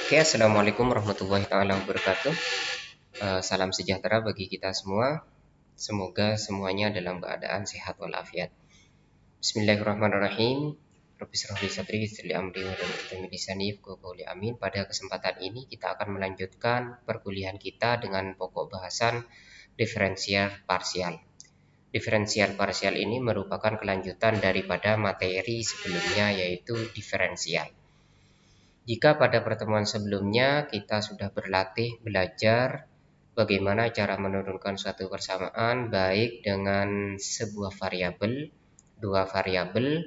Oke, assalamualaikum warahmatullahi taala wabarakatuh. Salam sejahtera bagi kita semua. Semoga semuanya dalam keadaan sehat walafiat. Bismillahirrahmanirrahim. Rabbi shrah li sadri yassir li amri wahlul 'uqdatam min lisani yafqahu qawli. Amin. Pada kesempatan ini kita akan melanjutkan perkuliahan kita dengan pokok bahasan diferensial parsial. Diferensial parsial ini merupakan kelanjutan daripada materi sebelumnya, yaitu diferensial. Jika pada pertemuan sebelumnya kita sudah berlatih belajar bagaimana cara menurunkan suatu persamaan baik dengan sebuah variabel, dua variabel,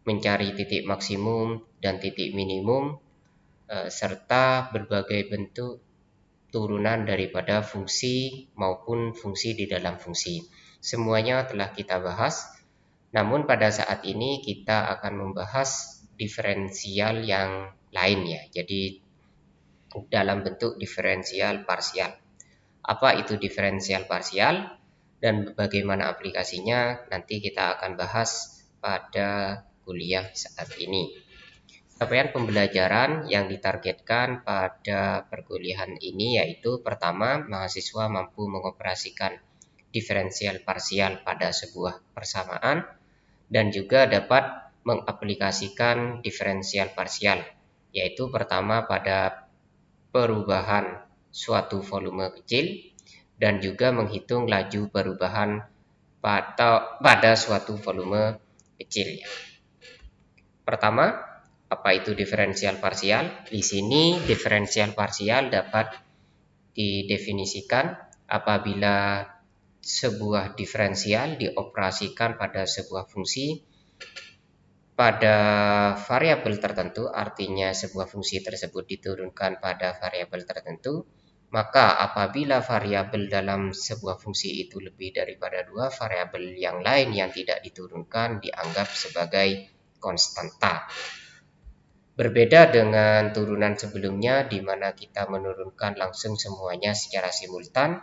mencari titik maksimum dan titik minimum, serta berbagai bentuk turunan daripada fungsi maupun fungsi di dalam fungsi. Semuanya telah kita bahas, namun pada saat ini kita akan membahas diferensial yang lain ya. Jadi dalam bentuk diferensial parsial. Apa itu diferensial parsial dan bagaimana aplikasinya nanti kita akan bahas pada kuliah saat ini. Capaian pembelajaran yang ditargetkan pada perkuliahan ini yaitu pertama, mahasiswa mampu mengoperasikan diferensial parsial pada sebuah persamaan dan juga dapat mengaplikasikan diferensial parsial, yaitu pertama pada perubahan suatu volume kecil dan juga menghitung laju perubahan pada suatu volume kecil. Pertama, apa itu diferensial parsial? Di sini diferensial parsial dapat didefinisikan apabila sebuah diferensial dioperasikan pada sebuah fungsi pada variabel tertentu, artinya sebuah fungsi tersebut diturunkan pada variabel tertentu, maka apabila variabel dalam sebuah fungsi itu lebih daripada dua, variabel yang lain yang tidak diturunkan dianggap sebagai konstanta. Berbeda dengan turunan sebelumnya di mana kita menurunkan langsung semuanya secara simultan.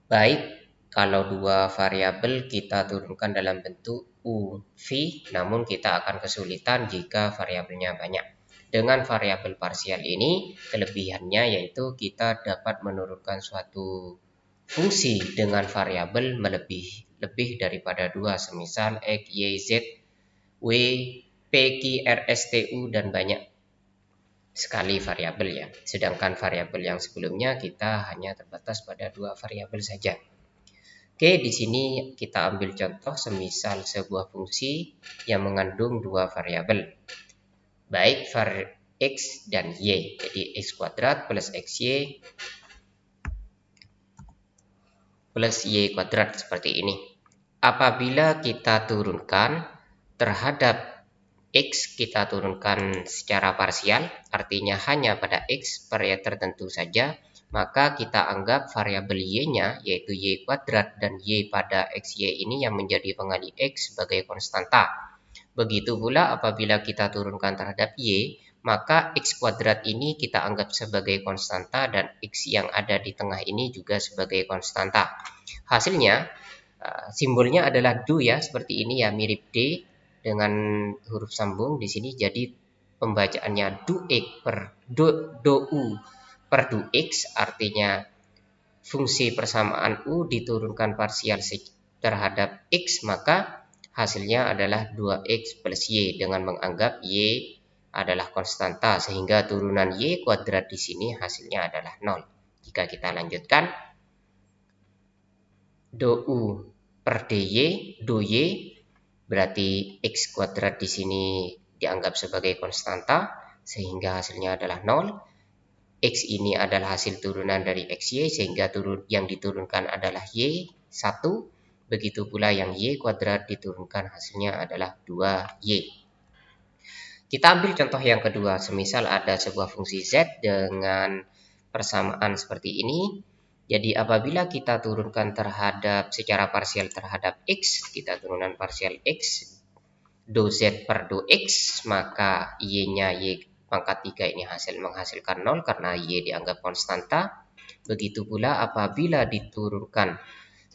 Baik kalau dua variabel kita turunkan dalam bentuk U, V, namun kita akan kesulitan jika variabelnya banyak. Dengan variabel parsial ini, kelebihannya yaitu kita dapat menurunkan suatu fungsi dengan variabel lebih daripada dua, semisal X, Y, Z, W, P, Q, R, S, T, U, dan banyak sekali variabel ya. Sedangkan variabel yang sebelumnya kita hanya terbatas pada dua variabel saja. Oke, di sini kita ambil contoh semisal sebuah fungsi yang mengandung dua variabel, baik x dan y. Jadi x kuadrat plus xy plus y kuadrat seperti ini. Apabila kita turunkan terhadap x, kita turunkan secara parsial, artinya hanya pada x pada tertentu saja, maka kita anggap variabel y-nya yaitu y kuadrat dan y pada xy ini yang menjadi pengali x sebagai konstanta. Begitu pula apabila kita turunkan terhadap y, maka x kuadrat ini kita anggap sebagai konstanta dan x yang ada di tengah ini juga sebagai konstanta. Hasilnya simbolnya adalah do ya, seperti ini ya, mirip D dengan huruf sambung di sini. Jadi pembacaannya do x per do u per do x, artinya fungsi persamaan u diturunkan parsial terhadap x, maka hasilnya adalah 2x plus y dengan menganggap y adalah konstanta, sehingga turunan y kuadrat di sini hasilnya adalah 0. Jika kita lanjutkan, do u per dy, do y berarti x kuadrat di sini dianggap sebagai konstanta sehingga hasilnya adalah 0. X ini adalah hasil turunan dari xy sehingga yang diturunkan adalah y 1. Begitu pula yang y kuadrat diturunkan hasilnya adalah 2y. Kita ambil contoh yang kedua, semisal ada sebuah fungsi z dengan persamaan seperti ini. Jadi apabila kita turunkan secara parsial terhadap x, kita turunan parsial x do z per do x, maka y-nya y pangkat 3 ini menghasilkan 0 karena y dianggap konstanta. Begitu pula apabila diturunkan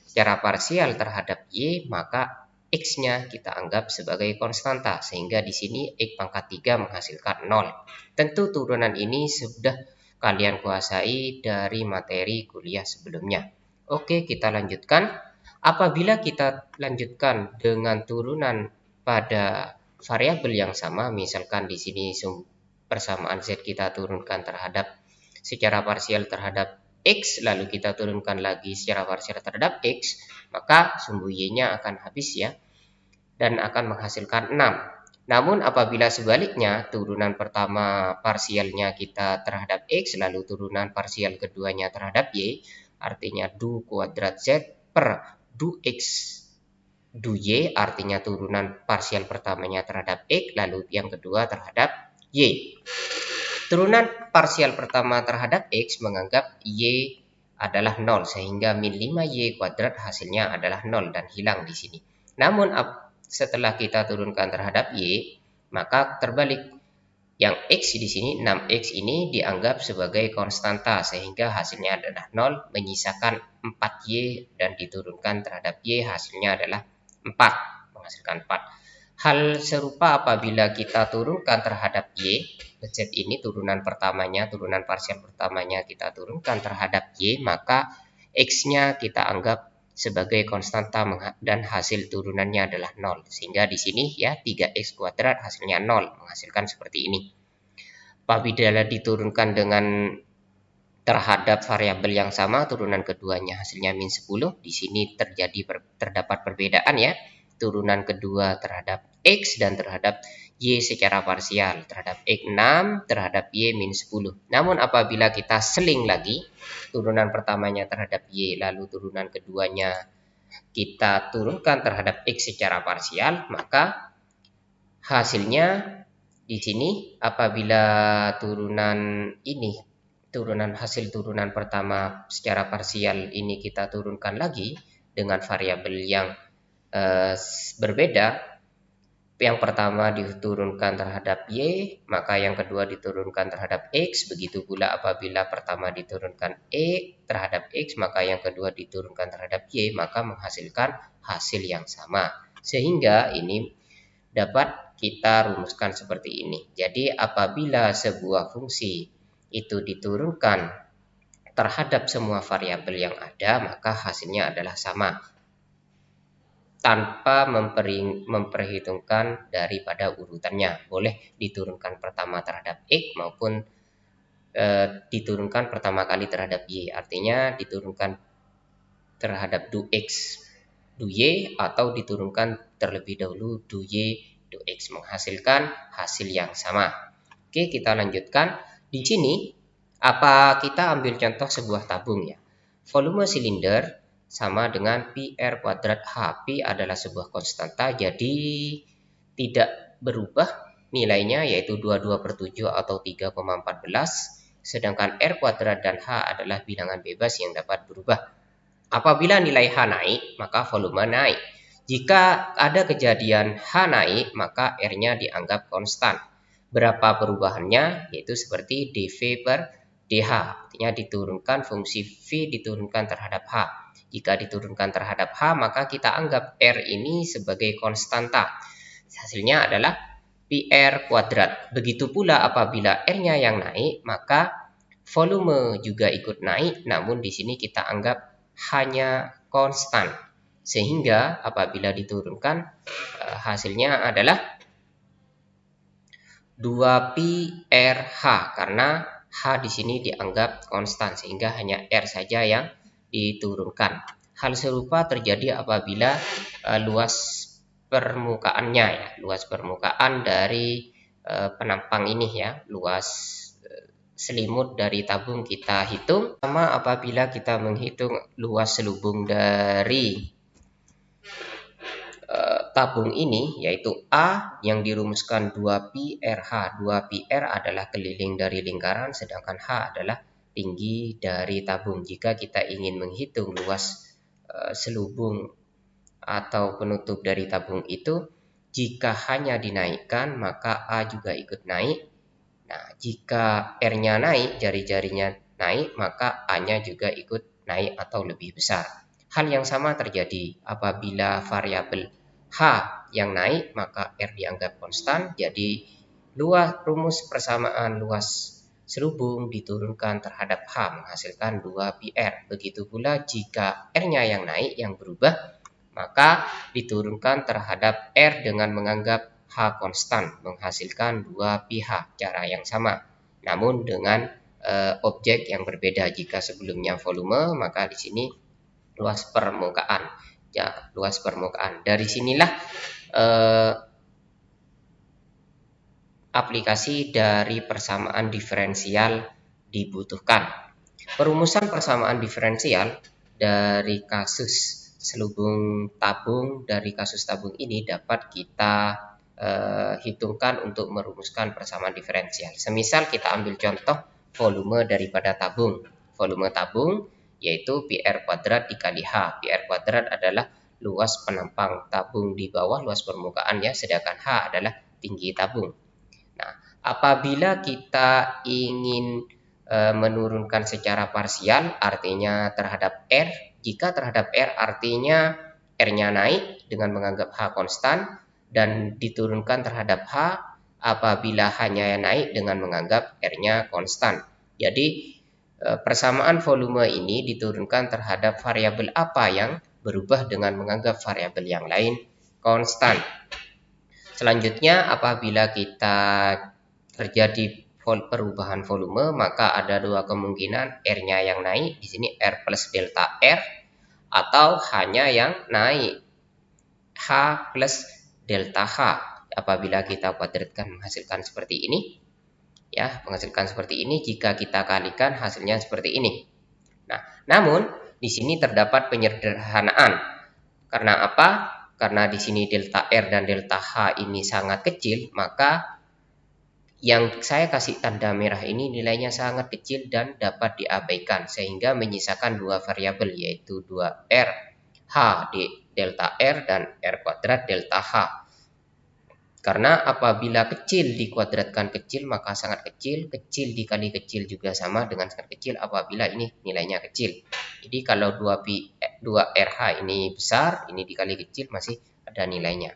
secara parsial terhadap y, maka X-nya kita anggap sebagai konstanta, sehingga di sini X pangkat 3 menghasilkan 0. Tentu turunan ini sudah kalian kuasai dari materi kuliah sebelumnya. Oke, kita lanjutkan. Apabila kita lanjutkan dengan turunan pada variabel yang sama, misalkan di sini persamaan Z kita turunkan terhadap secara parsial terhadap X, lalu kita turunkan lagi secara parsial terhadap X, maka sumbu Y-nya akan habis ya, dan akan menghasilkan 6. Namun apabila sebaliknya, turunan pertama parsialnya kita terhadap X, lalu turunan parsial keduanya terhadap Y, artinya du kuadrat Z per du X du Y, artinya turunan parsial pertamanya terhadap X, lalu yang kedua terhadap Y. Turunan parsial pertama terhadap X menganggap Y adalah 0, sehingga min 5Y kuadrat hasilnya adalah 0 dan hilang di sini. Namun setelah kita turunkan terhadap Y, maka terbalik. Yang X di sini, 6X ini dianggap sebagai konstanta, sehingga hasilnya adalah 0, menyisakan 4Y dan diturunkan terhadap Y, hasilnya adalah 4, menghasilkan 4. Hal serupa apabila kita turunkan terhadap Y, Z ini turunan pertamanya, turunan parsial pertamanya kita turunkan terhadap Y, maka X-nya kita anggap sebagai konstanta dan hasil turunannya adalah 0. Sehingga di sini ya 3X kuadrat hasilnya 0, menghasilkan seperti ini. Apabila diturunkan dengan terhadap variabel yang sama, turunan keduanya hasilnya min 10. Di sini terdapat perbedaan ya. Turunan kedua terhadap X dan terhadap Y secara parsial. Terhadap X 6, terhadap Y min 10. Namun apabila kita seling lagi, turunan pertamanya terhadap Y, lalu turunan keduanya kita turunkan terhadap X secara parsial, maka hasilnya di sini apabila hasil turunan pertama secara parsial ini kita turunkan lagi dengan variabel yang berbeda. Yang pertama diturunkan terhadap Y, maka yang kedua diturunkan terhadap X. Begitu pula apabila pertama diturunkan E terhadap X, maka yang kedua diturunkan terhadap Y, maka menghasilkan hasil yang sama. Sehingga ini dapat kita rumuskan seperti ini. Jadi apabila sebuah fungsi itu diturunkan terhadap semua variabel yang ada, maka hasilnya adalah sama, tanpa memperhitungkan daripada urutannya. Boleh diturunkan pertama terhadap X maupun diturunkan pertama kali terhadap Y. Artinya diturunkan terhadap du X du Y atau diturunkan terlebih dahulu du Y du X, menghasilkan hasil yang sama. Oke, kita lanjutkan. Di sini kita ambil contoh sebuah tabung ya. Volume silinder sama dengan pi R kuadrat H. Pi adalah sebuah konstanta, jadi tidak berubah nilainya, yaitu 22/7 atau 3,14. Sedangkan R kuadrat dan H adalah bilangan bebas yang dapat berubah. Apabila nilai H naik, maka volume naik. Jika ada kejadian H naik, maka R-nya dianggap konstan. Berapa perubahannya? Yaitu seperti dV per dH. Artinya diturunkan fungsi V diturunkan terhadap H. Jika diturunkan terhadap H, maka kita anggap R ini sebagai konstanta. Hasilnya adalah pi R kuadrat. Begitu pula apabila R-nya yang naik, maka volume juga ikut naik, namun di sini kita anggap hanya konstan. Sehingga apabila diturunkan, hasilnya adalah 2pi RH, karena H di sini dianggap konstan, sehingga hanya R saja yang diturunkan. Hal serupa terjadi apabila luas permukaannya ya, luas permukaan dari penampang ini ya, luas selimut dari tabung kita hitung. Sama apabila kita menghitung luas selubung dari tabung ini, yaitu A yang dirumuskan 2pi RH. 2pi R adalah keliling dari lingkaran, sedangkan H adalah tinggi dari tabung. Jika kita ingin menghitung luas selubung atau penutup dari tabung itu, jika hanya dinaikkan, maka A juga ikut naik. Nah, jika R-nya naik, jari-jarinya naik, maka A-nya juga ikut naik atau lebih besar. Hal yang sama terjadi apabila variabel H yang naik, maka R dianggap konstan. Jadi rumus persamaan luas selubung diturunkan terhadap H menghasilkan 2πr. Begitu pula jika R-nya yang naik, yang berubah, maka diturunkan terhadap R dengan menganggap H konstan menghasilkan 2πh. Cara yang sama, namun dengan objek yang berbeda. Jika sebelumnya volume, maka di sini luas permukaan. Ya, luas permukaan. Dari sinilah aplikasi dari persamaan diferensial dibutuhkan. Perumusan persamaan diferensial dari kasus selubung tabung, dari kasus tabung ini dapat kita hitungkan untuk merumuskan persamaan diferensial. Semisal kita ambil contoh volume daripada tabung. Volume tabung yaitu PR kuadrat dikali H. PR kuadrat adalah luas penampang tabung di bawah, luas permukaannya, sedangkan H adalah tinggi tabung. Nah, apabila kita ingin menurunkan secara parsial, artinya terhadap R, jika terhadap R artinya R-nya naik dengan menganggap H konstan, dan diturunkan terhadap H apabila H-nya naik dengan menganggap R-nya konstan. Jadi persamaan volume ini diturunkan terhadap variabel apa yang berubah dengan menganggap variabel yang lain konstan. Selanjutnya, apabila kita terjadi perubahan volume, maka ada dua kemungkinan, R-nya yang naik, di sini R plus delta R, atau H-nya yang naik, H plus delta H. Apabila kita kuadratkan menghasilkan seperti ini, ya, menghasilkan seperti ini. Jika kita kalikan hasilnya seperti ini. Nah, namun di sini terdapat penyederhanaan. Karena apa? Karena di sini delta R dan delta H ini sangat kecil, maka yang saya kasih tanda merah ini nilainya sangat kecil dan dapat diabaikan, sehingga menyisakan dua variabel, yaitu 2R H di delta R dan R kuadrat delta H. Karena apabila kecil dikuadratkan kecil, maka sangat kecil, kecil dikali kecil juga sama dengan sangat kecil apabila ini nilainya kecil. Jadi kalau 2RH ini besar, ini dikali kecil masih ada nilainya.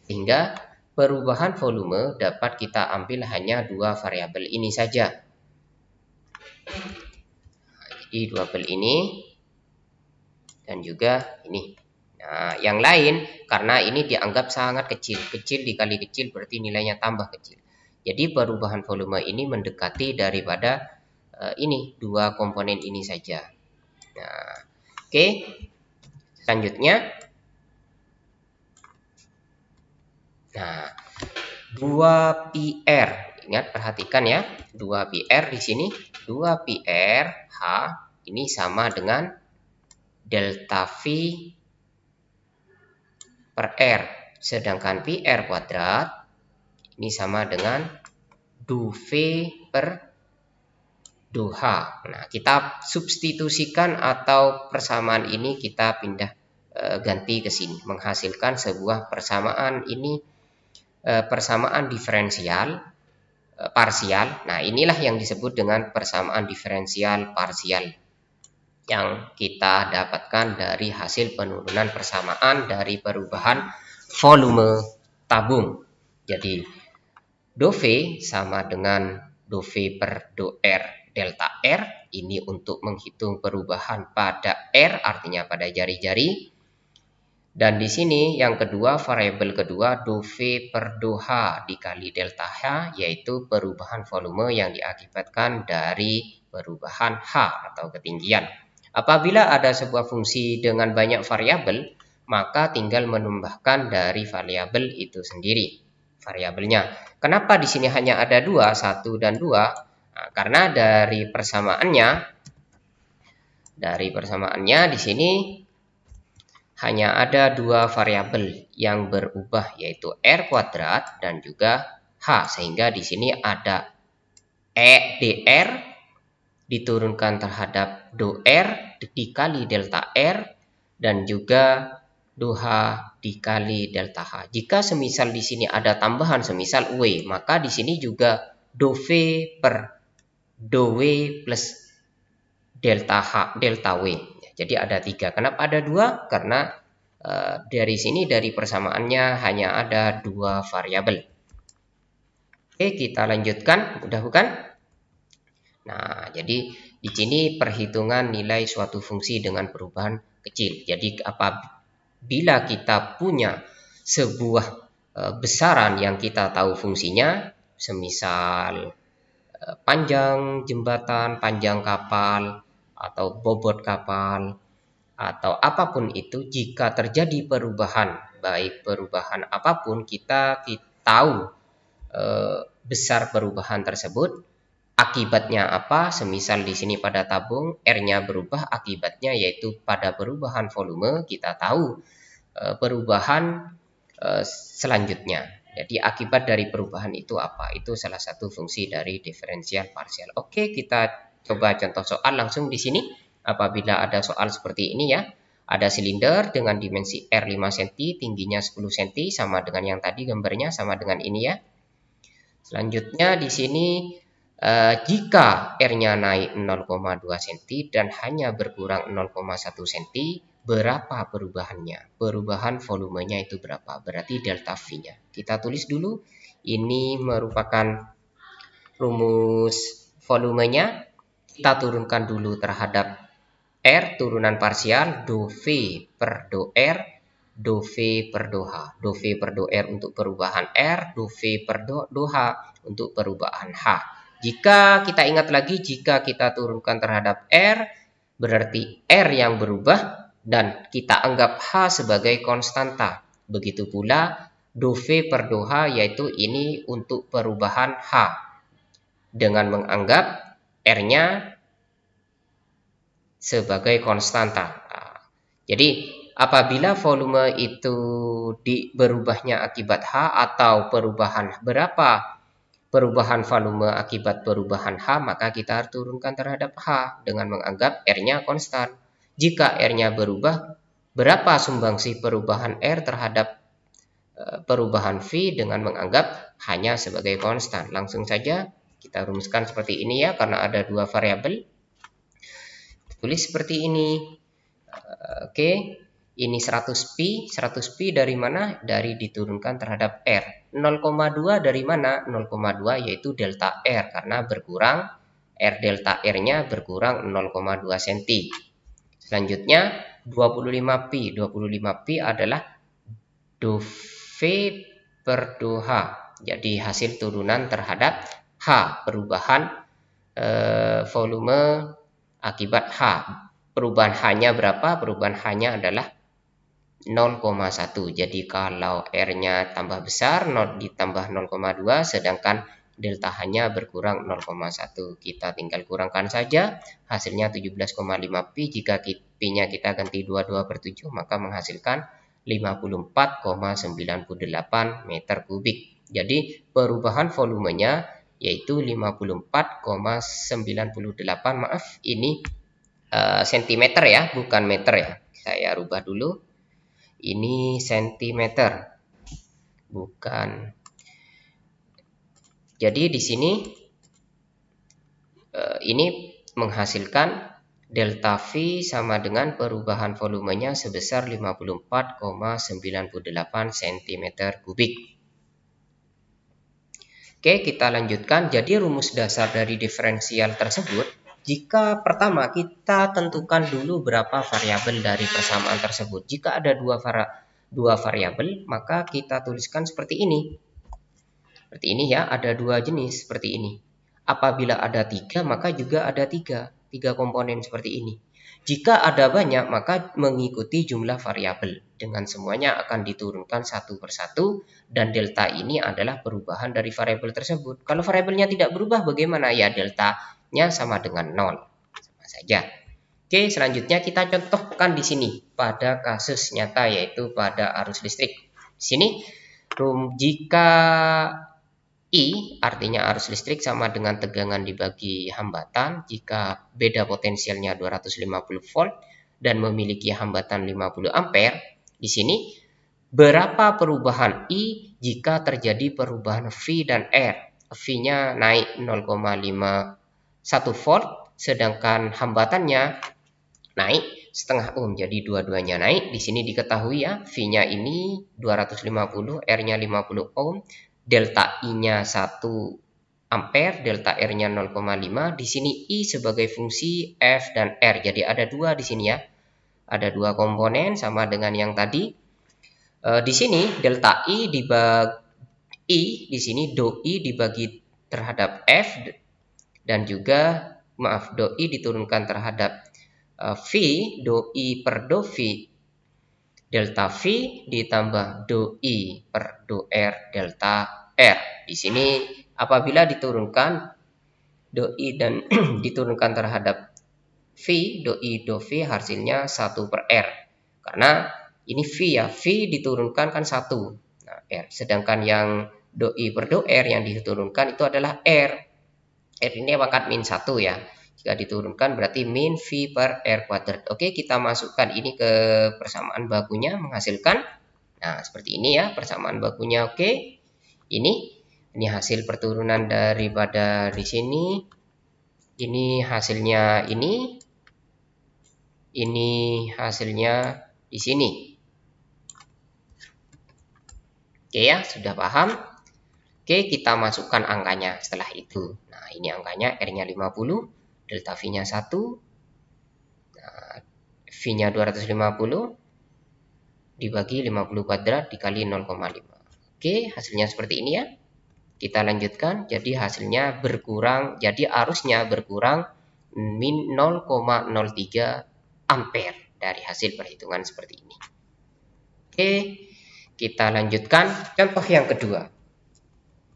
Sehingga perubahan volume dapat kita ambil hanya dua variabel ini saja. Jadi dua variabel ini dan juga ini. Nah, yang lain karena ini dianggap sangat kecil. Kecil dikali kecil berarti nilainya tambah kecil. Jadi perubahan volume ini mendekati daripada ini, dua komponen ini saja. Nah, oke. Selanjutnya. Nah, 2πr. Ingat, perhatikan ya. 2πr di sini. 2πr H ini sama dengan delta V per R, sedangkan PR kuadrat ini sama dengan dV per dH. Nah, kita substitusikan atau persamaan ini kita pindah ganti ke sini, menghasilkan sebuah persamaan ini, persamaan diferensial parsial. Nah, inilah yang disebut dengan persamaan diferensial parsial yang kita dapatkan dari hasil penurunan persamaan dari perubahan volume tabung. Jadi dV sama dengan dV per dr delta R, ini untuk menghitung perubahan pada R, artinya pada jari-jari. Dan di sini yang kedua, variabel kedua, dV per dH dikali delta H, yaitu perubahan volume yang diakibatkan dari perubahan H atau ketinggian. Apabila ada sebuah fungsi dengan banyak variabel, maka tinggal menambahkan dari variabel itu sendiri variabelnya. Kenapa di sini hanya ada dua, 1 dan 2? Nah, karena dari persamaannya di sini hanya ada dua variabel yang berubah, yaitu R kuadrat dan juga H, sehingga di sini ada dr diturunkan terhadap dr dikali delta R dan juga dH dikali delta H. Jika semisal di sini ada tambahan semisal W, maka di sini juga dV per dW plus delta H delta W. Jadi ada 3. Kenapa ada 2? Karena Dari sini dari persamaannya hanya ada dua variabel. Oke, kita lanjutkan, mudah bukan? Nah, jadi di sini perhitungan nilai suatu fungsi dengan perubahan kecil. Jadi apabila kita punya sebuah besaran yang kita tahu fungsinya, semisal panjang jembatan, panjang kapal, atau bobot kapal, atau apapun itu, jika terjadi perubahan, baik perubahan apapun, kita tahu besar perubahan tersebut, akibatnya apa. Semisal di sini pada tabung R-nya berubah, akibatnya yaitu pada perubahan volume kita tahu perubahan selanjutnya. Jadi akibat dari perubahan itu apa? Itu salah satu fungsi dari diferensial parsial. Oke, kita coba contoh soal langsung di sini. Apabila ada soal seperti ini ya, ada silinder dengan dimensi R 5 cm, tingginya 10 cm, sama dengan yang tadi gambarnya, sama dengan ini ya. Selanjutnya di sini jika R-nya naik 0,2 cm dan hanya berkurang 0,1 cm, berapa perubahannya? Perubahan volumenya itu berapa? Berarti delta V-nya. Kita tulis dulu. Ini merupakan rumus volumenya. Kita turunkan dulu terhadap R, turunan parsial, do V per do R, do V per do H. Do V per do R untuk perubahan R, do V per do H untuk perubahan H. Jika kita ingat lagi, jika kita turunkan terhadap R, berarti R yang berubah dan kita anggap H sebagai konstanta. Begitu pula do V per do H, yaitu ini untuk perubahan H. Dengan menganggap R-nya sebagai konstanta. Jadi apabila volume itu berubahnya akibat H atau perubahan berapa perubahan volume akibat perubahan H, maka kita harus turunkan terhadap H dengan menganggap R-nya konstan. Jika R-nya berubah, berapa sumbangsi perubahan R terhadap perubahan V dengan menganggap hanya sebagai konstan. Langsung saja kita rumuskan seperti ini ya, karena ada dua variabel. Tulis seperti ini. Oke, ini 100pi. 100pi dari mana? Dari diturunkan terhadap R. 0,2 dari mana? 0,2 yaitu delta R, karena berkurang R, delta R-nya berkurang 0,2 cm. Selanjutnya 25pi. 25pi adalah do V per do H. Jadi hasil turunan terhadap H, perubahan volume akibat H. Perubahan H-nya berapa? Perubahan H-nya adalah 0,1. Jadi kalau R-nya tambah besar, ditambah 0,2, sedangkan delta H-nya berkurang 0,1. Kita tinggal kurangkan saja, hasilnya 17,5pi. Jika pi-nya kita ganti 22/7, maka menghasilkan 54,98 meter kubik. Jadi perubahan volumenya yaitu 54,98, maaf ini sentimeter ya, bukan meter ya. Saya rubah dulu. Ini sentimeter, bukan. Jadi di sini ini menghasilkan delta V sama dengan perubahan volumenya sebesar 54,98 cm kubik. Oke, kita lanjutkan. Jadi rumus dasar dari diferensial tersebut, jika pertama kita tentukan dulu berapa variabel dari persamaan tersebut. Jika ada dua variabel, maka kita tuliskan seperti ini. Seperti ini ya, ada dua jenis seperti ini. Apabila ada tiga, maka juga ada tiga komponen seperti ini. Jika ada banyak, maka mengikuti jumlah variabel. Dengan semuanya akan diturunkan satu persatu, dan delta ini adalah perubahan dari variabel tersebut. Kalau variabelnya tidak berubah, bagaimana? Ya, deltanya sama dengan 0. Sama saja. Oke, selanjutnya kita contohkan di sini pada kasus nyata, yaitu pada arus listrik. Di sini, jika I artinya arus listrik sama dengan tegangan dibagi hambatan. Jika beda potensialnya 250 volt dan memiliki hambatan 50 ampere, di sini berapa perubahan I jika terjadi perubahan V dan R? V-nya naik 0,51 volt, sedangkan hambatannya naik setengah ohm. Jadi dua-duanya naik. Di sini diketahui ya, V-nya ini 250, R-nya 50 ohm, delta I-nya 1 ampere, delta R-nya 0,5. Di sini I sebagai fungsi F dan R. Jadi ada dua di sini ya. Ada dua komponen sama dengan yang tadi. Di sini delta I dibagi di sini do I dibagi terhadap F dan juga do I diturunkan terhadap V, do I per do V delta V ditambah do I per do R delta R. Di sini apabila diturunkan do I dan diturunkan terhadap V, do I do V hasilnya 1 per R. Karena ini V ya, V diturunkan kan 1. Nah, R. Sedangkan yang do I per do R yang diturunkan itu adalah R. R ini pangkat min 1 ya. Jika diturunkan berarti min V per R kuadrat. Oke, kita masukkan ini ke persamaan bakunya menghasilkan. Nah, seperti ini ya persamaan bakunya. Oke. Ini hasil perturunan daripada di sini. Ini hasilnya ini. Ini hasilnya di sini. Oke ya, sudah paham? Oke, kita masukkan angkanya setelah itu. Nah, ini angkanya R-nya 50, delta V-nya 1, nah, V-nya 250, dibagi 50 kuadrat dikali 0,5. Oke, hasilnya seperti ini ya. Kita lanjutkan, jadi hasilnya berkurang, jadi arusnya berkurang min 0,03 ampere dari hasil perhitungan seperti ini. Oke, kita lanjutkan contoh yang kedua.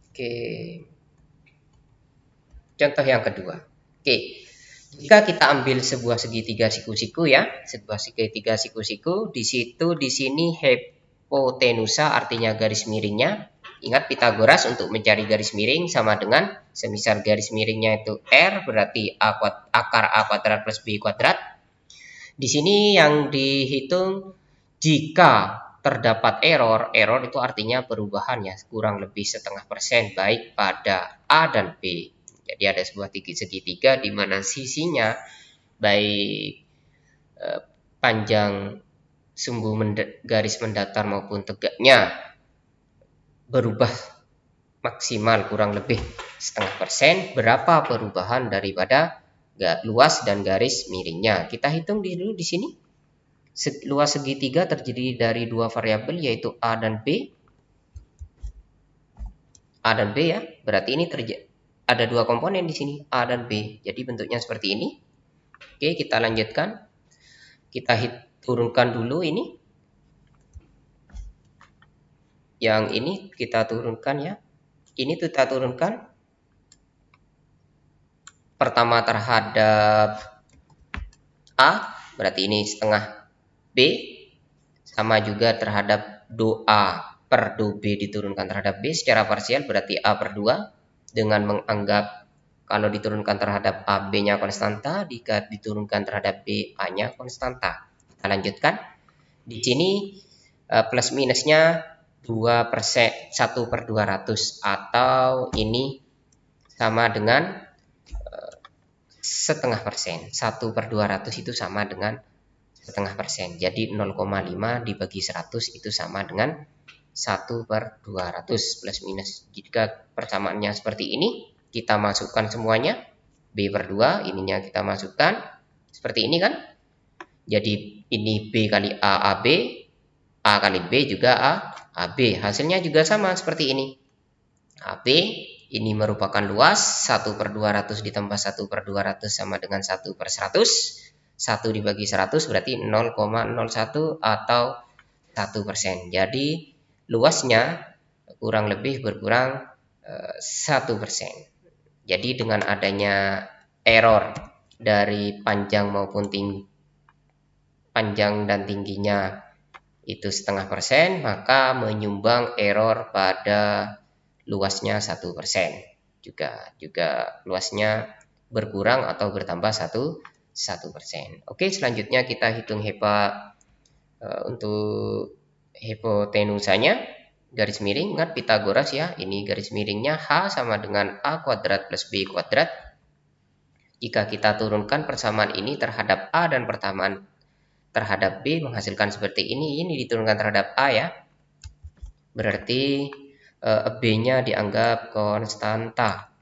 Oke, contoh yang kedua. Oke, jika kita ambil sebuah segitiga siku-siku ya, sebuah segitiga siku-siku, di sini hipotenusa artinya garis miringnya. Ingat Pitagoras untuk mencari garis miring sama dengan semisal garis miringnya itu R berarti akar A kuadrat plus B kuadrat. Di sini yang dihitung jika terdapat error itu artinya perubahan ya, kurang lebih 0,5% baik pada A dan B. Jadi ada sebuah segitiga di mana sisinya baik panjang sumbu garis mendatar maupun tegaknya berubah maksimal kurang lebih 0,5%. Berapa perubahan daripada luas dan garis miringnya? Kita hitung dulu di sini. Luas segitiga terdiri dari dua variabel yaitu A dan B. A dan B ya. Berarti ini ada dua komponen di sini, A dan B. Jadi bentuknya seperti ini. Oke, kita lanjutkan. Kita turunkan dulu ini. Yang ini kita turunkan ya. Ini kita turunkan. Pertama terhadap A, berarti ini setengah B, sama juga terhadap do A per do B diturunkan terhadap B secara parsial berarti A per 2 dengan menganggap kalau diturunkan terhadap A B-nya konstanta, jika diturunkan terhadap B A-nya konstanta. Kita lanjutkan. Di sini plus minusnya 2%, 1 per 200 atau ini sama dengan 0,5%. 1 per 200 itu sama dengan 0,5%. Jadi 0,5 dibagi 100 itu sama dengan 1 per 200 plus minus. Jika persamaannya seperti ini, kita masukkan semuanya. B per 2, ininya kita masukkan. Seperti ini kan. Jadi ini B kali A, AB. A kali B juga A, AB. Hasilnya juga sama seperti ini. AB ini merupakan luas. 1 per 200 ditambah 1 per 200 sama dengan 1 per 100. 1 dibagi 100 berarti 0,01 atau 1%. Jadi luasnya kurang lebih berkurang 1%. Jadi dengan adanya error dari panjang maupun panjang dan tingginya itu 0,5%, maka menyumbang error pada luasnya 1%. Juga luasnya berkurang atau bertambah 1%. Oke, selanjutnya kita hitung untuk hipotenusanya garis miring. Ingat Pitagoras ya, ini garis miringnya H sama dengan A kuadrat plus B kuadrat. Jika kita turunkan persamaan ini terhadap A dan persamaan terhadap B menghasilkan seperti ini diturunkan terhadap A ya. Berarti B-nya dianggap konstanta.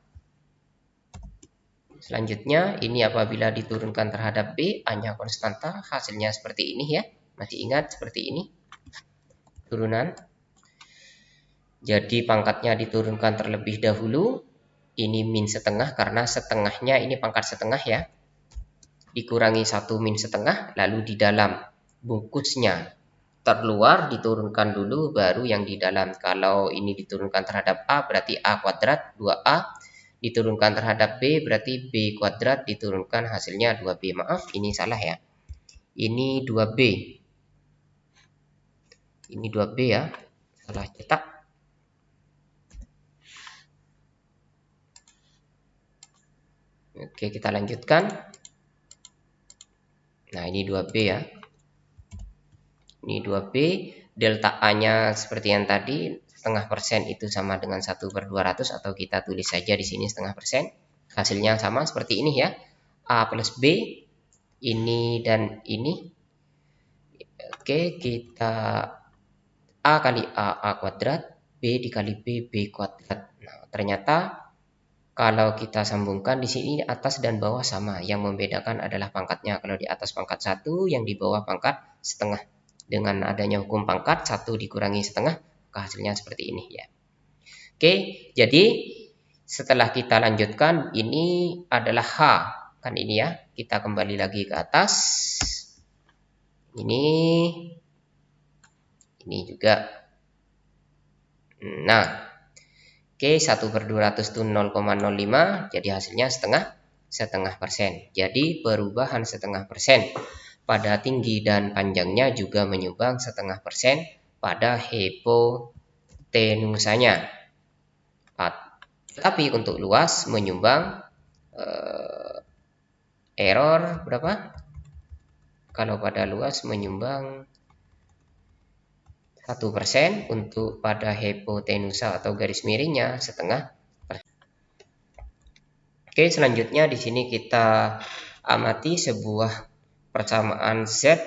Selanjutnya, ini apabila diturunkan terhadap B, A-nya konstanta, hasilnya seperti ini ya. Masih ingat seperti ini turunan. Jadi pangkatnya diturunkan terlebih dahulu. Ini min setengah karena setengahnya ini pangkat setengah ya. Dikurangi 1 min setengah, lalu di dalam bungkusnya terluar diturunkan dulu, baru yang di dalam. Kalau ini diturunkan terhadap A berarti A kuadrat 2A, diturunkan terhadap B berarti B kuadrat, diturunkan hasilnya 2B. Maaf, ini salah ya. Ini 2B. Ini 2B ya. Salah cetak. Oke, kita lanjutkan. Nah, ini 2B ya. Ini 2B, delta A-nya seperti yang tadi, setengah persen itu sama dengan 1/200, atau kita tulis saja di sini setengah persen. Hasilnya sama seperti ini ya. A plus B, ini dan ini. Oke, kita A kali A kuadrat, B dikali B kuadrat. Nah, ternyata kalau kita sambungkan di sini atas dan bawah sama. Yang membedakan adalah pangkatnya. Kalau di atas pangkat 1, yang di bawah pangkat setengah. Dengan adanya hukum pangkat, 1 dikurangi setengah, maka hasilnya seperti ini ya. Oke, jadi setelah kita lanjutkan, ini adalah H. Kan ini ya, kita kembali lagi ke atas. Ini juga. Nah, oke, 1/200 itu 0,05, jadi hasilnya setengah persen. Jadi perubahan setengah persen pada tinggi dan panjangnya juga menyumbang setengah persen pada hipotenusanya. Tetapi untuk luas menyumbang error berapa? Kalau pada luas menyumbang 1%, untuk pada hipotenusa atau garis miringnya setengah persen. Oke, selanjutnya di sini kita amati sebuah persamaan Z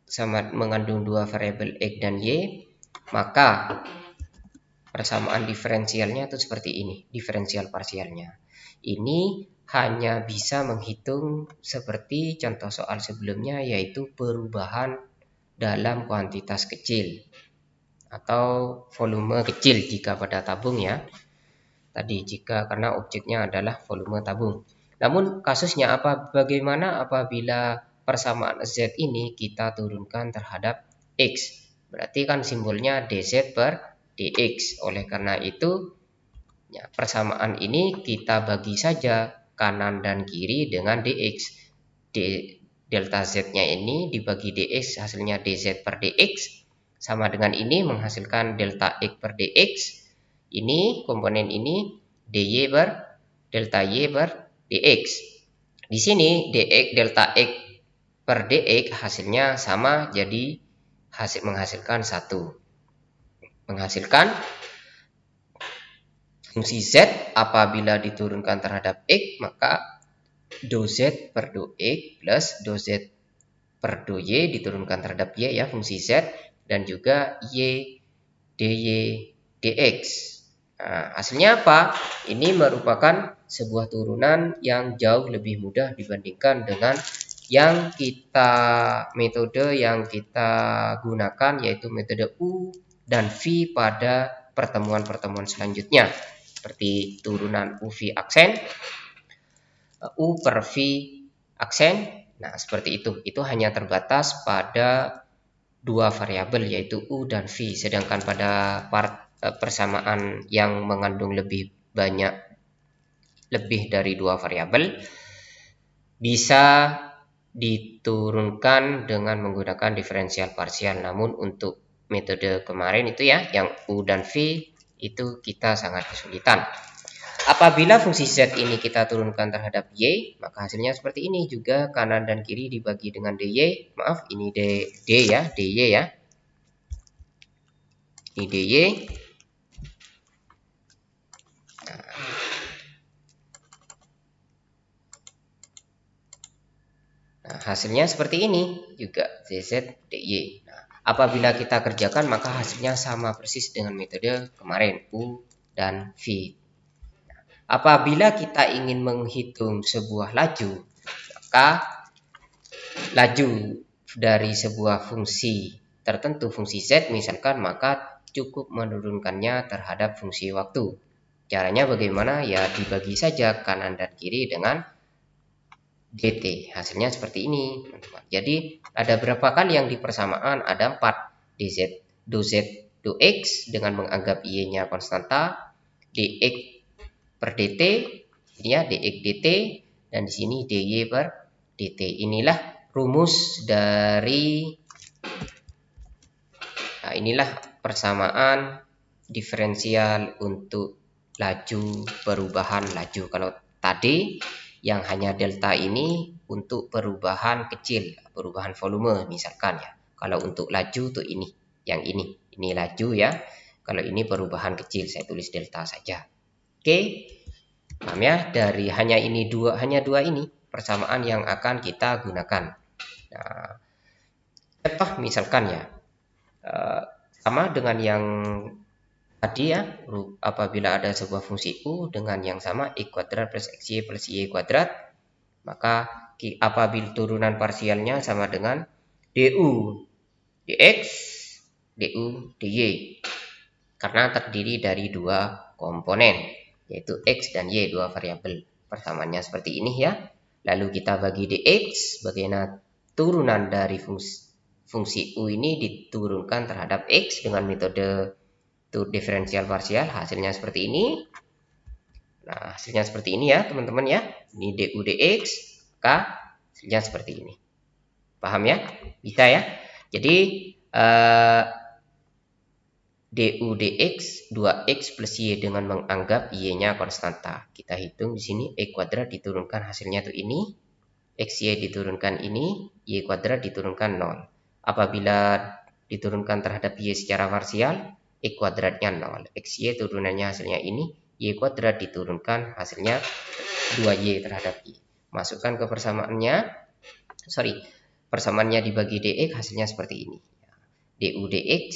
sama mengandung dua variabel X dan Y, maka persamaan diferensialnya itu seperti ini, diferensial parsialnya. Ini hanya bisa menghitung seperti contoh soal sebelumnya, yaitu perubahan dalam kuantitas kecil atau volume kecil jika pada tabung ya. Tadi jika karena objeknya adalah volume tabung. Namun kasusnya bagaimana apabila persamaan Z ini kita turunkan terhadap X? Berarti kan simbolnya dz per dx. Oleh karena itu ya, persamaan ini kita bagi saja kanan dan kiri dengan dx. Delta Z-nya ini dibagi dx, hasilnya dz per dx. Sama dengan ini menghasilkan delta X per dx. Ini komponen ini dy per delta y per dx. Di sini dx delta X per dx hasilnya sama, jadi menghasilkan 1. Menghasilkan fungsi Z apabila diturunkan terhadap X, maka do Z per do X plus do Z per do Y diturunkan terhadap Y ya, fungsi Z, dan juga Y dy dx. Nah, hasilnya apa? Ini merupakan sebuah turunan yang jauh lebih mudah dibandingkan dengan metode yang kita gunakan, yaitu metode U dan V pada pertemuan-pertemuan selanjutnya, seperti turunan UV aksen, U per V aksen. Nah, seperti itu. Itu hanya terbatas pada dua variabel, yaitu U dan V. Sedangkan pada persamaan yang mengandung lebih dari dua variabel, bisa diturunkan dengan menggunakan diferensial parsial. Namun untuk metode kemarin itu ya, yang U dan V, itu kita sangat kesulitan. Apabila fungsi Z ini kita turunkan terhadap Y, maka hasilnya seperti ini juga, kanan dan kiri dibagi dengan dy. Maaf, ini dy ya, ini dy. Nah, hasilnya seperti ini juga ZZ DY. Nah, apabila kita kerjakan maka hasilnya sama persis dengan metode kemarin U dan V. Apabila kita ingin menghitung sebuah laju, maka laju dari sebuah fungsi tertentu, fungsi Z misalkan, maka cukup menurunkannya terhadap fungsi waktu. Caranya bagaimana? Ya dibagi saja kanan dan kiri dengan dt. Hasilnya seperti ini, teman-teman. Jadi ada berapa kali yang dipersamaan? Ada 4. dz, dz, dx dengan menganggap y-nya konstanta, dx per dt, ini ya dx dt, dan di sini dy per dt. Inilah rumus dari inilah persamaan diferensial untuk laju perubahan laju. Kalau tadi yang hanya delta ini untuk perubahan kecil, perubahan volume misalkan ya. Kalau untuk laju tuh ini, yang ini laju ya. Kalau ini perubahan kecil, saya tulis delta saja. Oke, paham ya? Dari hanya dua ini persamaan yang akan kita gunakan. Nah, contoh misalkan ya, sama dengan yang tadi ya, apabila ada sebuah fungsi U dengan yang sama X kuadrat plus XY plus Y kuadrat, maka apabila turunan parsialnya sama dengan DU dx, DU dy, karena terdiri dari dua komponen, yaitu X dan Y, dua variabel. Persamaannya seperti ini ya. Lalu kita bagi dx, bagaimana turunan dari fungsi U ini diturunkan terhadap X dengan metode diferensial parsial, hasilnya seperti ini. Nah, hasilnya seperti ini ya teman-teman ya. Ini du dx, maka hasilnya seperti ini. Paham ya? Bisa ya? Jadi du dx 2x plus y dengan menganggap y-nya konstanta. Kita hitung di sini x kuadrat diturunkan hasilnya tuh ini, xy diturunkan ini, y kuadrat diturunkan 0. Apabila diturunkan terhadap y secara parsial, x kuadratnya 0. Xy turunannya hasilnya ini, y kuadrat diturunkan hasilnya 2y terhadap y. Masukkan ke persamaannya, persamaannya dibagi dx, hasilnya seperti ini. Du dx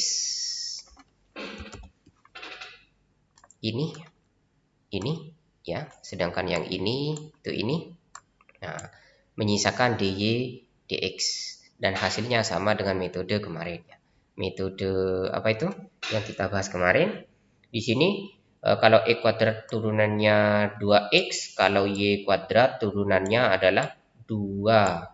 ini ya, sedangkan yang ini itu ini. Nah, menyisakan dy dx dan hasilnya sama dengan metode kemarin ya. Metode apa itu yang kita bahas kemarin. Di sini kalau x kuadrat turunannya 2x, kalau y kuadrat turunannya adalah 2y.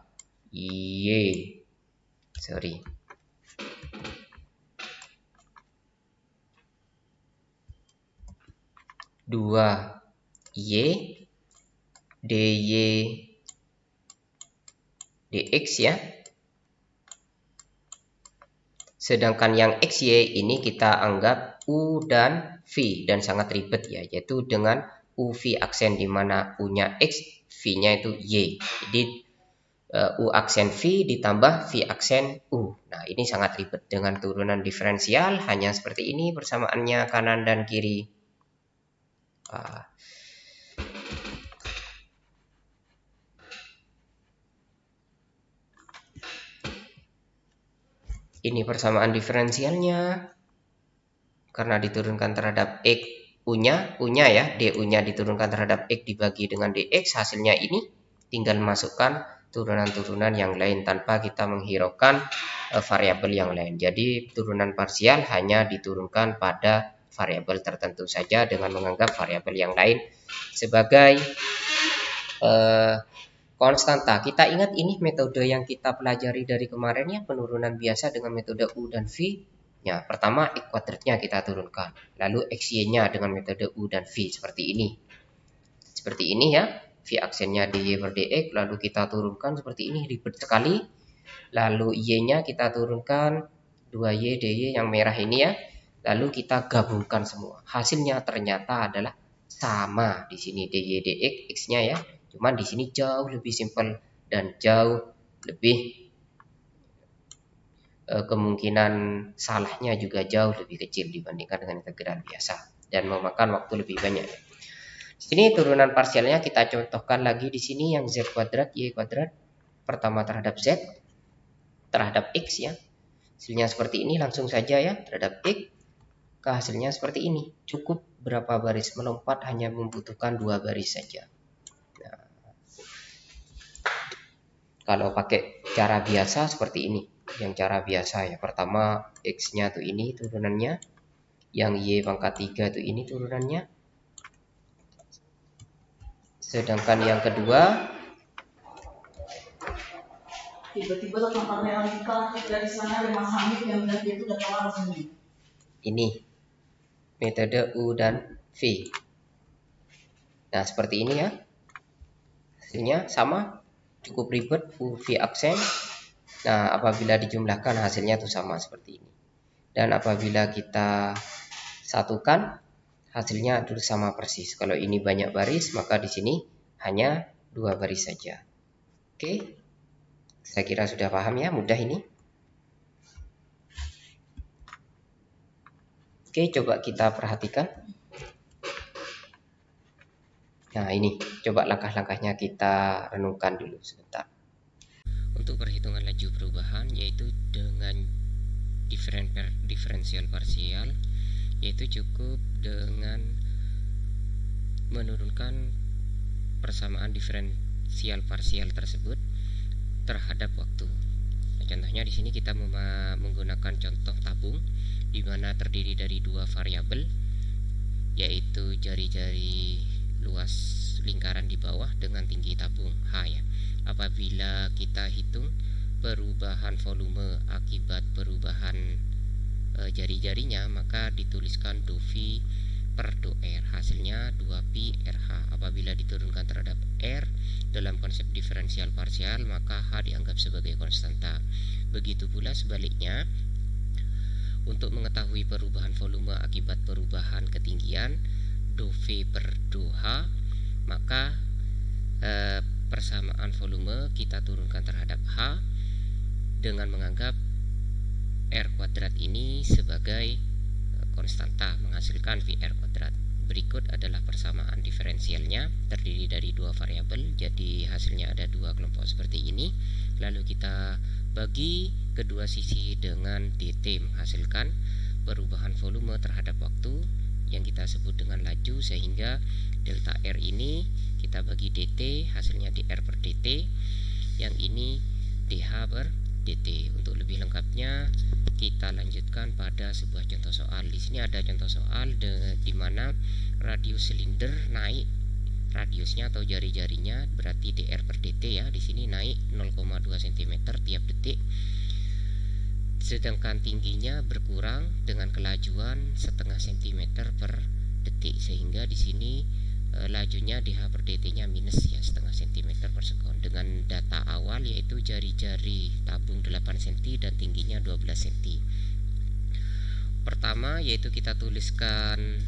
2y dy dx ya. Sedangkan yang xy ini kita anggap u dan v, dan sangat ribet ya, yaitu dengan uv aksen, di mana u-nya x, v-nya itu y. Jadi u aksen v ditambah v aksen u. Nah, ini sangat ribet. Dengan turunan diferensial hanya seperti ini persamaannya kanan dan kiri. Ini persamaan diferensialnya karena diturunkan terhadap x, u-nya ya, du-nya diturunkan terhadap x dibagi dengan dx, hasilnya ini. Tinggal masukkan turunan-turunan yang lain tanpa kita menghiraukan variabel yang lain. Jadi turunan parsial hanya diturunkan pada variabel tertentu saja dengan menganggap variabel yang lain sebagai konstanta. Kita ingat ini metode yang kita pelajari dari kemarin ya, penurunan biasa dengan metode U dan V. Ya, pertama X kuadratnya kita turunkan, lalu XY-nya dengan metode U dan V seperti ini. Seperti ini ya, V aksennya dy per dx, lalu kita turunkan seperti ini, ribet sekali. Lalu Y-nya kita turunkan 2y dy yang merah ini ya. Lalu kita gabungkan semua. Hasilnya ternyata adalah sama di sini dy dx, x-nya ya. Cuman di sini jauh lebih simpel dan jauh lebih kemungkinan salahnya juga jauh lebih kecil dibandingkan dengan integral biasa dan memakan waktu lebih banyak. Di sini turunan parsialnya kita contohkan lagi di sini yang z kuadrat y kuadrat. pertama terhadap Z, terhadap X ya, hasilnya seperti ini. Langsung saja ya, terhadap X ke hasilnya seperti ini. Cukup berapa baris melompat, hanya membutuhkan 2 baris saja. Nah, kalau pakai cara biasa seperti ini. Yang cara biasa ya, pertama X nya tuh ini turunannya, yang Y pangkat 3 tuh ini turunannya, sedangkan yang kedua tiba-tiba datang realita dari sana ada Mas Hamid yang bilang dia itu udah kalah sini. Ini metode U dan V. Nah seperti ini ya, hasilnya sama, cukup ribet, U V aksen. Nah apabila dijumlahkan hasilnya itu sama seperti ini. Dan apabila kita satukan, hasilnya itu sama persis. Kalau ini banyak baris, maka di sini hanya 2 baris saja. Oke, saya kira sudah paham ya, mudah ini. Oke, coba kita perhatikan. Nah ini, coba langkah-langkahnya kita renungkan dulu sebentar. Untuk perhitungan laju perubahan, yaitu dengan diferensial parsial, yaitu cukup dengan menurunkan persamaan diferensial parsial tersebut terhadap waktu. Nah, contohnya di sini kita menggunakan contoh tabung di mana terdiri dari 2 variabel, yaitu jari-jari luas lingkaran di bawah dengan tinggi tabung H ya. Apabila kita hitung perubahan volume akibat perubahan jari-jarinya, maka dituliskan dou V per dou R, hasilnya 2pi RH. Apabila diturunkan terhadap R dalam konsep diferensial parsial, maka H dianggap sebagai konstanta. Begitu pula sebaliknya, untuk mengetahui perubahan volume akibat perubahan ketinggian, dou V per dou H, maka persamaan volume kita turunkan terhadap H dengan menganggap R kuadrat ini sebagai konstanta, menghasilkan VR kuadrat. Berikut adalah persamaan diferensialnya, terdiri dari 2 variabel, jadi hasilnya ada 2 kelompok seperti ini. Lalu kita bagi kedua sisi dengan dt, menghasilkan perubahan volume terhadap waktu yang kita sebut dengan laju, sehingga delta R ini kita bagi dt, hasilnya dr per dt, yang ini dh per dt. Untuk lebih lengkapnya kita lanjutkan pada sebuah contoh soal. Di sini ada contoh soal di mana radius silinder naik, radiusnya atau jari-jarinya berarti dr per dt ya, di sini naik 0,2 cm tiap detik, sedangkan tingginya berkurang dengan kelajuan setengah cm per detik, sehingga di sini lajunya dh per dt-nya minus ya, setengah cm per sekon. Dengan data awal yaitu jari-jari tabung 8 cm dan tingginya 12 cm. Pertama yaitu kita tuliskan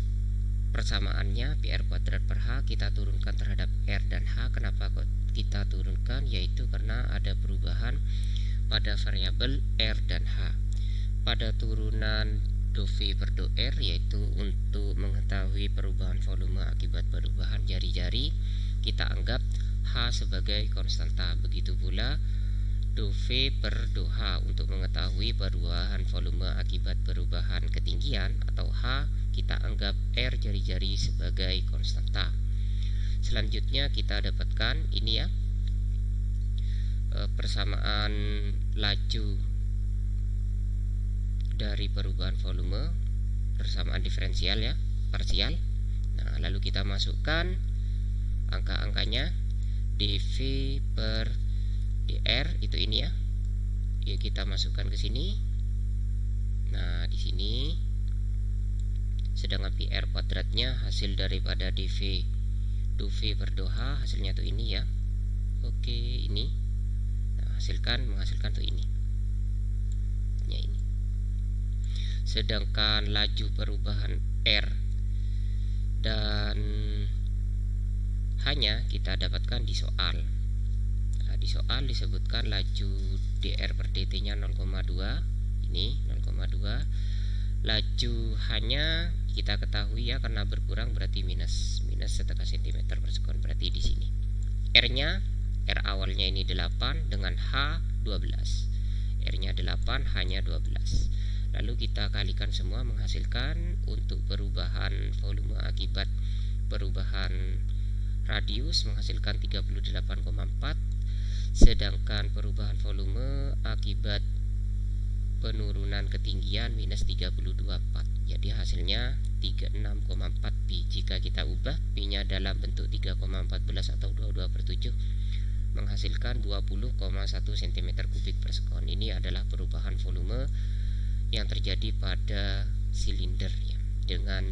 persamaannya PR kuadrat per H, kita turunkan terhadap R dan H. Kenapa kok kita turunkan? Yaitu karena ada perubahan pada variabel R dan H. Pada turunan dou V per dou R, yaitu untuk mengetahui perubahan volume akibat perubahan jari-jari, kita anggap H sebagai konstanta. Begitu pula dou V per dou H untuk mengetahui perubahan volume akibat perubahan ketinggian atau H, kita anggap R jari-jari sebagai konstanta. Selanjutnya kita dapatkan ini ya, persamaan laju dari perubahan volume, persamaan diferensial ya, parsial. Nah, lalu kita masukkan angka-angkanya, dv per dr itu ini ya. Ya, kita masukkan ke sini. Nah, di sini sedangkan PR kuadratnya hasil daripada dv dou V per dou H, hasilnya tuh ini ya. Oke, ini. Nah, menghasilkan tuh ini. Ya, ini. Sedangkan laju perubahan R dan H-nya kita dapatkan di soal. Nah, di soal disebutkan laju dr per dt-nya 0,2, ini 0,2. Laju H-nya kita ketahui ya, karena berkurang berarti minus setengah cm per sekon, berarti di sini. R-nya R awalnya ini 8 dengan H 12. R-nya 8, H-nya 12. Lalu kita kalikan semua menghasilkan untuk perubahan volume akibat perubahan radius menghasilkan 38,4, sedangkan perubahan volume akibat penurunan ketinggian minus 32,4. Jadi hasilnya 36,4 pi. Jika kita ubah pi-nya dalam bentuk 3,14 atau 22/7 menghasilkan 20,1 cm3 per sekon. Ini adalah perubahan volume yang terjadi pada silinder ya, dengan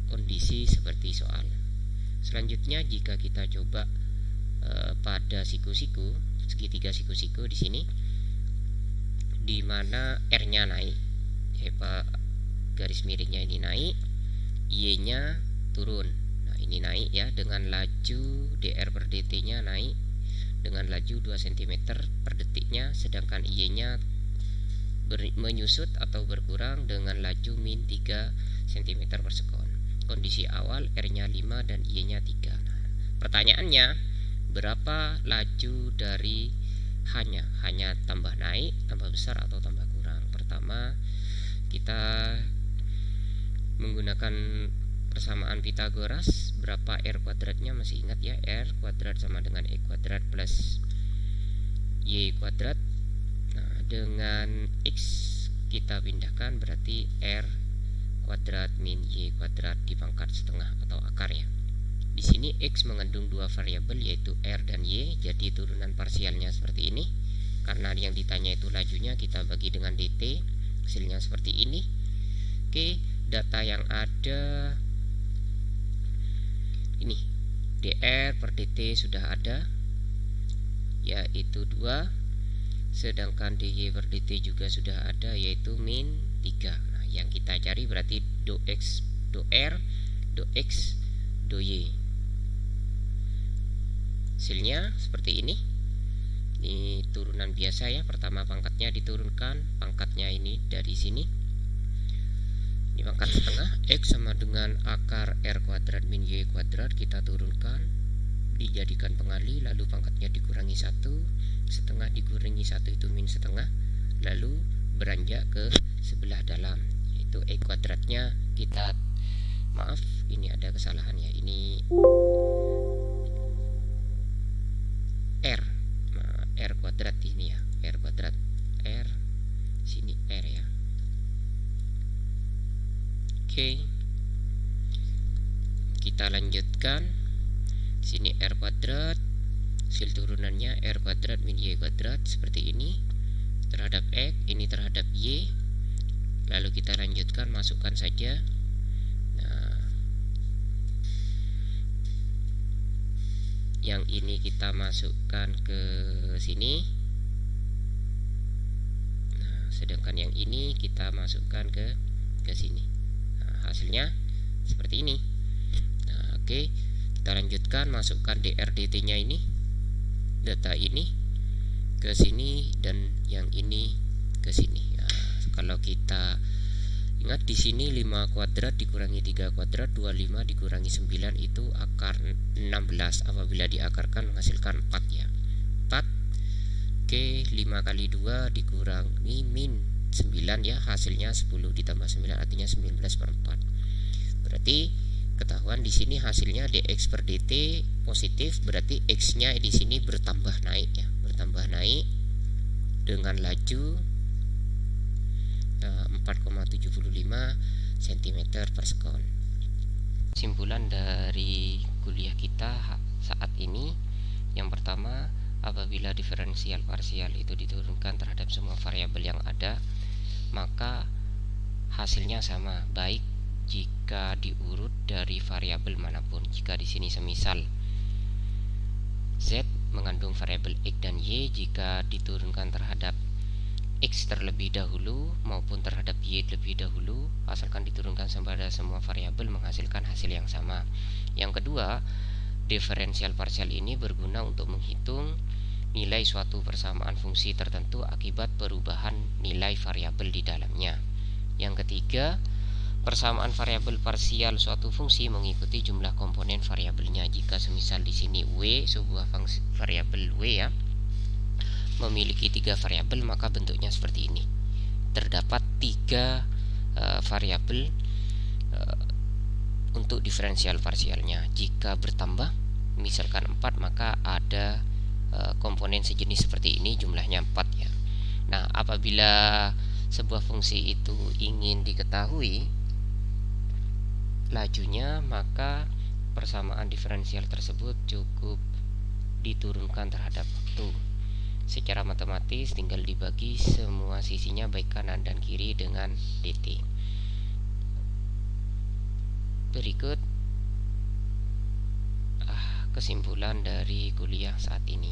kondisi seperti soal. Selanjutnya jika kita coba pada siku-siku, segitiga siku-siku di sini, di mana R-nya naik, garis miringnya ini naik, Y-nya turun. Nah ini naik ya, dengan laju dr per dt-nya naik dengan laju 2 cm per detiknya, sedangkan Y-nya menyusut atau berkurang dengan laju min 3 cm per sekon. Kondisi awal R-nya 5 dan Y-nya 3. Nah, pertanyaannya, berapa laju dari H-nya? H-nya tambah naik, tambah besar, atau tambah kurang? Pertama, kita menggunakan persamaan Pythagoras. Berapa R kuadratnya? Masih ingat ya, R kuadrat sama dengan E kuadrat plus Y kuadrat. Nah, dengan X kita pindahkan, berarti R kuadrat min Y kuadrat di pangkat setengah atau akar ya. Di sini X mengandung dua variabel yaitu R dan Y, jadi turunan parsialnya seperti ini. Karena yang ditanya itu lajunya, kita bagi dengan dt, hasilnya seperti ini. Oke, data yang ada ini, dr per dt sudah ada, yaitu 2, sedangkan dy per dt juga sudah ada, yaitu min 3. Nah, yang kita cari berarti do x do r do x do y. Hasilnya seperti ini. Ini turunan biasa ya, pertama pangkatnya diturunkan, pangkatnya ini dari sini, ini pangkat setengah, X sama dengan akar R kuadrat min Y kuadrat, kita turunkan, dijadikan pengali, lalu pangkatnya dikurangi 1, setengah dikurangi 1 itu min setengah, lalu beranjak ke sebelah dalam, yaitu E kuadratnya kita, maaf ini ada kesalahan ya, ini R, nah, R kuadrat ini ya, R kuadrat, R sini R ya. Oke, kita lanjutkan. Sini R kuadrat, hasil turunannya R kuadrat min Y kuadrat seperti ini terhadap X, ini terhadap Y. Lalu kita lanjutkan, masukkan saja. Nah, yang ini kita masukkan ke sini. Nah, sedangkan yang ini kita masukkan ke sini. Nah, hasilnya seperti ini. Nah, oke, kita lanjutkan, masukkan dr dt nya ini, data ini ke sini, dan yang ini ke sini. Nah, kalau kita ingat di sini 5 kuadrat dikurangi 3 kuadrat, 25 dikurangi 9 itu akar 16, apabila diakarkan menghasilkan 4 ya, 4. Oke, 5 kali 2 dikurangi min 9 ya, hasilnya 10 ditambah 9 artinya 19/4. Berarti ketahuan di sini hasilnya dx per dt positif, berarti x-nya di sini bertambah naik ya, bertambah naik dengan laju 4,75 cm per sekon. Kesimpulan dari kuliah kita saat ini, yang pertama, apabila diferensial parsial itu diturunkan terhadap semua variabel yang ada, maka hasilnya sama, baik jika diurut dari variabel manapun. Jika di sini semisal Z mengandung variabel X dan Y, jika diturunkan terhadap X terlebih dahulu maupun terhadap Y lebih dahulu, asalkan diturunkan pada semua variabel, menghasilkan hasil yang sama. Yang kedua, diferensial parsial ini berguna untuk menghitung nilai suatu persamaan fungsi tertentu akibat perubahan nilai variabel di dalamnya. Yang ketiga, persamaan variabel parsial suatu fungsi mengikuti jumlah komponen variabelnya. Jika semisal di sini W, sebuah variabel W ya, memiliki 3 variabel, maka bentuknya seperti ini. Terdapat 3 variabel untuk diferensial parsialnya. Jika bertambah, misalkan 4, maka ada komponen sejenis seperti ini, jumlahnya 4 ya. Nah, apabila sebuah fungsi itu ingin diketahui lajunya, maka persamaan diferensial tersebut cukup diturunkan terhadap waktu. Secara matematis tinggal dibagi semua sisinya baik kanan dan kiri dengan dt. Berikut kesimpulan dari kuliah saat ini.